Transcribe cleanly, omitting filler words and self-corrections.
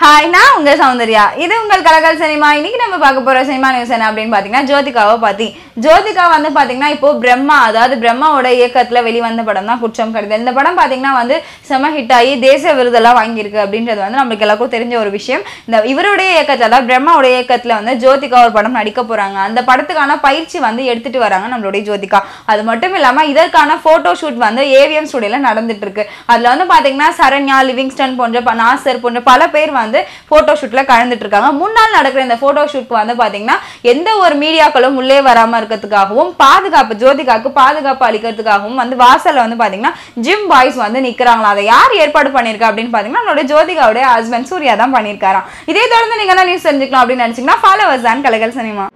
Hi, நான் உங்க சௌந்தர்யா. இது உங்கள் கலக்கல் சினிமா. இன்னைக்கு நம்ம பார்க்க போற சினிமா நியூஸ் என்ன அப்படின்னு பாத்தீங்கன்னா, ஜோதிகாவை பத்தி. ஜோதிகா வந்து பாத்தீங்கன்னா இப்போ பிரம்மா, அதாவது பிரம்மாவோட இயக்கத்துல வெளிவந்த படம் தான் குற்றம் கடிதல். இந்த படம் பாத்தீங்கன்னா வந்து செம ஹிட் ஆகி தேசிய விருதெல்லாம் வாங்கியிருக்கு அப்படின்றது வந்து நம்மளுக்கு எல்லாருக்கும் தெரிஞ்ச ஒரு விஷயம். இந்த இவருடைய இயக்கத்துல, அதாவது பிரம்மாவுடைய இயக்கத்துல வந்து ஜோதிகா ஒரு படம் நடிக்க போறாங்க. அந்த படத்துக்கான பயிற்சி வந்து எடுத்துட்டு வராங்க நம்மளுடைய ஜோதிகா. அது மட்டும் இல்லாம இதற்கான போட்டோ ஷூட் வந்து ஏவிஎம் ஸ்டுடியோல நடந்துட்டு இருக்கு. அதுல வந்து பாத்தீங்கன்னா சரண்யா, லிவிங்ஸ்டன் போன்ற நாசர் போன்ற பல பேர் வந்து போட்டோ ஷூட்ல கலந்துட்டு இருக்காங்க. முன்னாள் நடக்கிற இந்த போட்டோ ஷூட்க்கு வந்து பாத்தீங்கன்னா எந்த ஒரு மீடியாக்களும் உள்ளே வராம இருக்கிறதுக்காகவும் பாதுகாப்பு, ஜோதிகாக்கு பாதுகாப்பு அளிக்கிறதுக்காகவும் வந்து வாசல்ல வந்து பாத்தீங்கன்னா ஜிம் பாய்ஸ் வந்து நிக்கிறாங்களா. அதை யார் ஏற்பாடு பண்ணிருக்கா அப்படின்னு பாத்தீங்கன்னா நம்மளுடைய ஜோதிகாவுடைய ஹஸ்பண்ட் சூர்யா தான் பண்ணிருக்காராம். இதே தொடர்ந்து நீங்க நியூஸ் தெரிஞ்சுக்கலாம் அப்படின்னு நினைச்சீங்கன்னா ஃபாலோவர்ஸ் தான் கலக்கல் சினிமா.